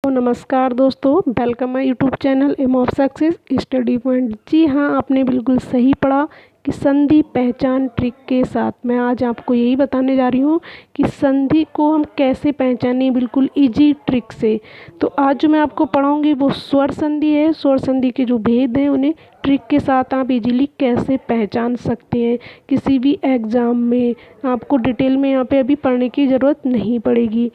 तो नमस्कार दोस्तों, welcome my YouTube channel M of success study point. जी हाँ, आपने बिल्कुल सही पढ़ा कि संधि पहचान ट्रिक के साथ मैं आज आपको यही बताने जा रही हूँ कि संधि को हम कैसे पहचानें बिल्कुल इजी ट्रिक से। तो आज जो मैं आपको पढ़ाऊँगी वो स्वर संधि है। स्वर संधि के जो भेद हैं उन्हें ट्रिक के साथ आप इजीली कैसे पहचान सकते हैं। किसी भी एग्ज़ाम में आपको डिटेल में यहाँ पे अभी पढ़ने की ज़रूरत नहीं पड़ेगी।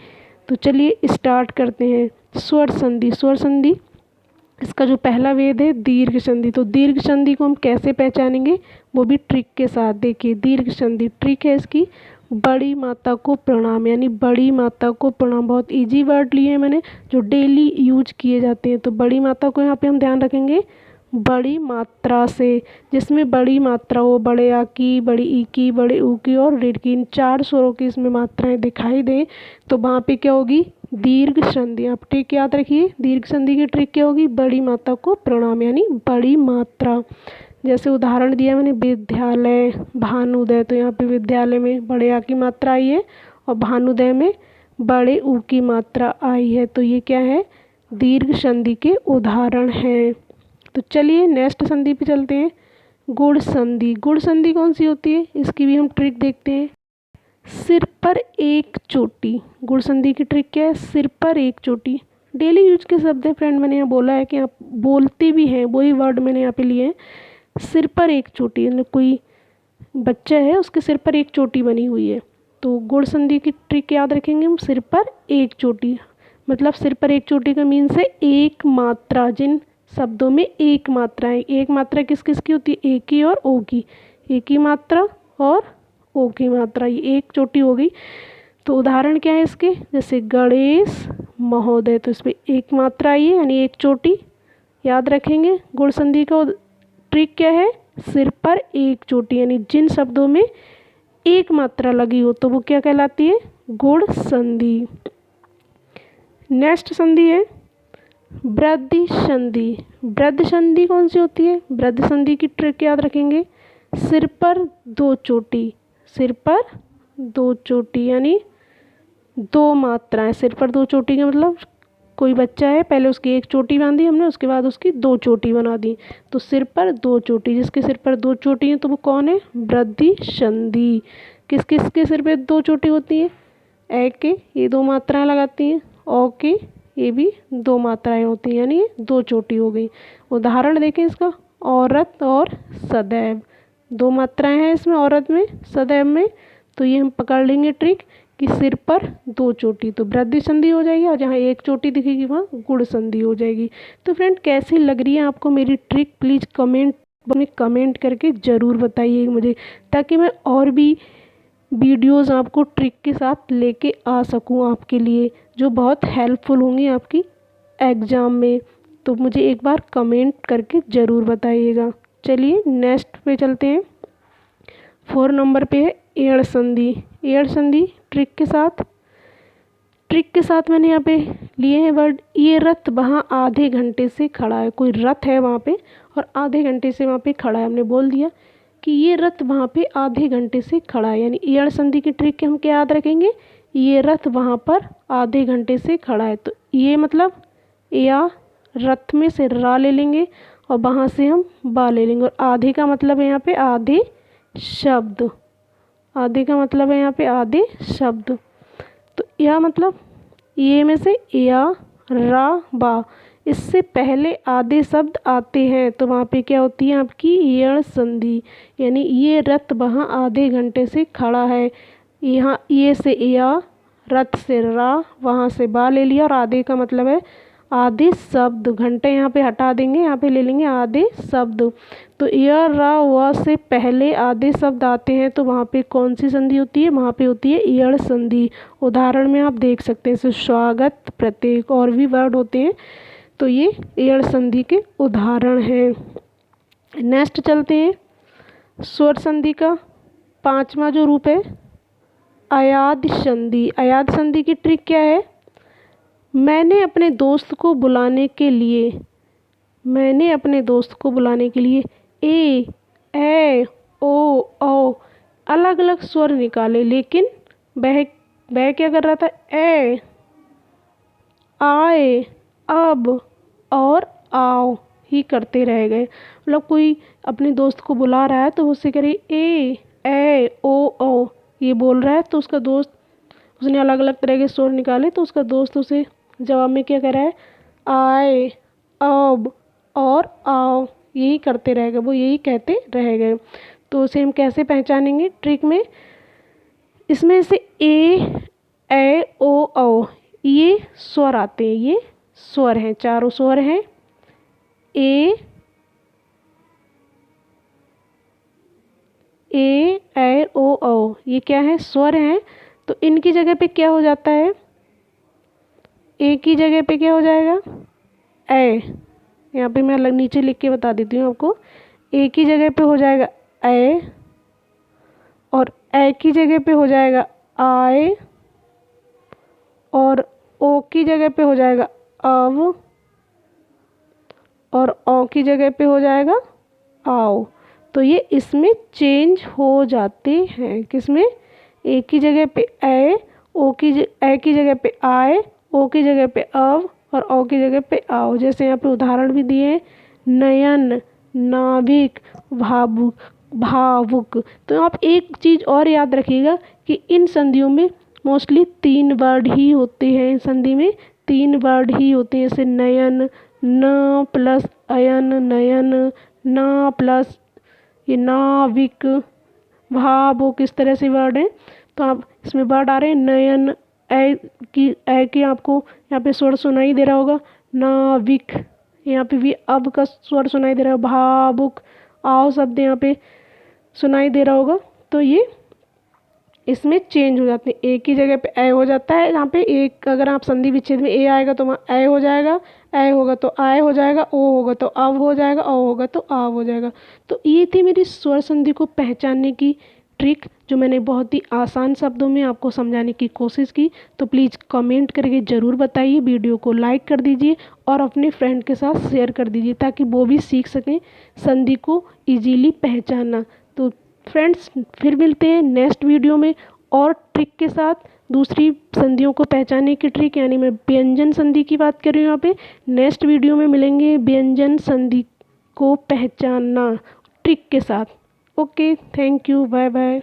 तो चलिए स्टार्ट करते हैं। स्वर संधि। स्वर संधि इसका जो पहला वेद है दीर्घ संधि। तो दीर्घ संधि को हम कैसे पहचानेंगे वो भी ट्रिक के साथ। देखिए, दीर्घ संधि ट्रिक है इसकी, बड़ी माता को प्रणाम, यानी बड़ी माता को प्रणाम। बहुत इजी वर्ड लिए हैं मैंने जो डेली यूज किए जाते हैं। तो बड़ी माता को यहाँ पे हम ध्यान रखेंगे बड़ी मात्रा से, जिसमें बड़ी मात्रा हो, बड़े आ की, बड़ी ई की, बड़े ऊ की और ऋ की, इन चार स्वरों की इसमें मात्राएं दिखाई दें तो वहाँ पे क्या होगी, दीर्घ संधि। आप ट्रिक याद रखिए, दीर्घ संधि की ट्रिक क्या होगी, बड़ी मात्रा को प्रणाम, यानी बड़ी मात्रा। जैसे उदाहरण दिया मैंने विद्यालय, भानुदय। तो यहाँ पे विद्यालय में बड़े आ की मात्रा आई है और भानुदय में बड़े ऊ की मात्रा आई है। तो ये क्या है, दीर्घ संधि के उदाहरण हैं। तो चलिए नेक्स्ट संधि पे चलते हैं, गुण संधि। गुण संधि कौन सी होती है, इसकी भी हम ट्रिक देखते हैं। सिर पर एक चोटी। गुण संधि की ट्रिक क्या है, सिर पर एक चोटी। डेली यूज के शब्द है फ्रेंड, मैंने यहाँ बोला है कि आप बोलते भी हैं, वही वर्ड मैंने यहाँ पे लिए हैं। सिर पर एक चोटी, यानी कोई बच्चा है उसके सिर पर एक चोटी बनी हुई है। तो गुण संधि की ट्रिक याद रखेंगे हम, सिर पर एक चोटी। मतलब सिर पर एक चोटी का मीन्स है एक मात्रा। जिन शब्दों में एक मात्रा है, एक मात्रा किस किस की होती है, ए की और ओ की। ए की मात्रा और ओ की मात्रा, ये एक चोटी हो गई। तो उदाहरण क्या है इसके, जैसे गणेश महोदय। तो इसमें एक मात्रा आई है यानी एक चोटी। याद रखेंगे गुण संधि का ट्रिक क्या है, सिर पर एक चोटी, यानी जिन शब्दों में एक मात्रा लगी हो तो वो क्या कहलाती है, गुण संधि। नेक्स्ट संधि है वृद्धि संधि। वृद्धि संधि कौन सी होती है, वृद्धि संधि की ट्रिक याद रखेंगे, सिर पर दो चोटी। सिर पर दो चोटी यानी दो मात्राएं। सिर पर दो चोटी का मतलब कोई बच्चा है, पहले उसकी एक चोटी बांधी हमने, उसके बाद उसकी दो चोटी बना दी। तो सिर पर दो चोटी, जिसके सिर पर दो चोटी है तो वो कौन है, वृद्धि संधि। किस किस के सिर पे दो चोटी होती है, ए के ये दो मात्राएं लगाती हैं, ओ के ये भी दो मात्राएं होती हैं, यानी ये दो चोटी हो गई। उदाहरण देखें इसका, औरत और सदैव। दो मात्राएं हैं इसमें, औरत में, सदैव में। तो ये हम पकड़ लेंगे ट्रिक कि सिर पर दो चोटी तो वृद्धि संधि हो जाएगी, और जहाँ एक चोटी दिखेगी वहाँ गुण संधि हो जाएगी। तो फ्रेंड कैसी लग रही है आपको मेरी ट्रिक, प्लीज़ कमेंट करके ज़रूर बताइए मुझे, ताकि मैं और भी वीडियोस आपको ट्रिक के साथ लेके आ सकूं आपके लिए, जो बहुत हेल्पफुल होंगी आपकी एग्ज़ाम में। तो मुझे एक बार कमेंट करके ज़रूर बताइएगा। चलिए नेक्स्ट पे चलते हैं। 4 नंबर पे है एड़ संधि। एड़ संधि ट्रिक के साथ मैंने यहाँ पे लिए हैं वर्ड, ये रथ वहाँ आधे घंटे से खड़ा है। कोई रथ है वहाँ पे और आधे घंटे से वहाँ पे खड़ा है। हमने बोल दिया कि ये रथ वहाँ पे आधे घंटे से खड़ा है, यानी एड़ संधि की ट्रिक हम क्या याद रखेंगे, ये रथ वहाँ पर आधे घंटे से खड़ा है। तो ये मतलब या रथ में से रा ले लेंगे और वहाँ से हम बा ले लेंगे, और आधे का मतलब है यहाँ पे आधे शब्द। आधे का मतलब है यहाँ पे आधे शब्द। तो या मतलब ये में से या, रा, बा, इससे पहले आधे शब्द आते हैं तो वहाँ पे क्या होती है आपकी एड़ संधि। यानी ये रथ वहाँ आधे घंटे से खड़ा है, यहाँ ये से या, रथ से रा, वहाँ से बा ले लिया, और आधे का मतलब है आधे शब्द। घंटे यहाँ पे हटा देंगे, यहाँ पे ले लेंगे आधे शब्द। तो य, रा, व से पहले आधे शब्द आते हैं तो वहाँ पे कौन सी संधि होती है, वहाँ पे होती है एड़ संधि। उदाहरण में आप देख सकते हैं, जैसे स्वागत, प्रत्येक और भी वर्ड होते हैं। तो ये एड़ संधि के उदाहरण हैं। नेक्स्ट चलते हैं, स्वर संधि का 5वां जो रूप है अयाद संधि। अयाद संधि की ट्रिक क्या है, मैंने अपने दोस्त को बुलाने के लिए, मैंने अपने दोस्त को बुलाने के लिए ए ओ औ अलग अलग स्वर निकाले, लेकिन वह क्या कर रहा था, ए, आए, अब और आओ ही करते रह गए। मतलब कोई अपने दोस्त को बुला रहा है तो उससे कह रही ए ओ ये बोल रहा है, तो उसका दोस्त, उसने अलग अलग तरह के स्वर निकाले तो उसका दोस्त उसे जवाब में क्या कह रहा है, आए, अब और आओ, यही करते रह गए, वो यही कहते रह गए। तो उसे हम कैसे पहचानेंगे ट्रिक में, इसमें से ए ओ ये स्वर आते हैं, ये स्वर हैं, चारों स्वर हैं। ए ओ ये क्या है, स्वर हैं। तो इनकी जगह पे क्या हो जाता है, ए की जगह पे क्या हो जाएगा, ए। यहाँ पे मैं नीचे लिख के बता देती हूँ आपको। ए की जगह पे हो जाएगा ए, और ए की जगह पे हो जाएगा आए, और ओ की जगह पे हो जाएगा अब, और ओ की जगह पे हो जाएगा आओ। तो ये इसमें चेंज हो जाते हैं, किसमें, ए की जगह पे ए, ए की जगह पे आए, ओ की जगह पे अब, और ओ की जगह पे आओ। जैसे यहाँ पे उदाहरण भी दिए हैं, नयन, नाभिक, भावुक, भावुक। तो आप एक चीज़ और याद रखिएगा कि इन संधियों में मोस्टली 3 वर्ड ही होते हैं, इस संधि में 3 वर्ड ही होते हैं। जैसे नयन, न प्लस अयन, नयन, ना प्लस ये नाविक, भावुक, इस तरह से वर्ड हैं। तो आप इसमें वर्ड आ रहे हैं नयन, ए की आपको यहाँ पे स्वर सुनाई दे रहा होगा, नाविक, यहाँ पे भी अब का स्वर सुनाई दे रहा है, भावुक, आओ शब्द यहाँ पे सुनाई दे रहा होगा। तो ये इसमें चेंज हो जाते हैं, ए की जगह पे ए हो जाता है। यहाँ पे एक अगर आप संधि विच्छेद में ए आएगा तो वहाँ ए हो जाएगा, ए होगा तो आए हो जाएगा, ओ होगा तो अब हो जाएगा, ओ होगा तो आव हो जाएगा। तो ये थी मेरी स्वर संधि को पहचानने की ट्रिक, जो मैंने बहुत ही आसान शब्दों में आपको समझाने की कोशिश की। तो प्लीज़ कमेंट करके ज़रूर बताइए, वीडियो को लाइक कर दीजिए और अपने फ्रेंड के साथ शेयर कर दीजिए ताकि वो भी सीख सकें संधि को ईजीली पहचानना। तो फ्रेंड्स फिर मिलते हैं नेक्स्ट वीडियो में और ट्रिक के साथ, दूसरी संधियों को पहचानने की ट्रिक, यानी मैं व्यंजन संधि की बात कर रही हूँ यहाँ पे। नेक्स्ट वीडियो में मिलेंगे व्यंजन संधि को पहचानना ट्रिक के साथ। Okay, thank you, bye bye.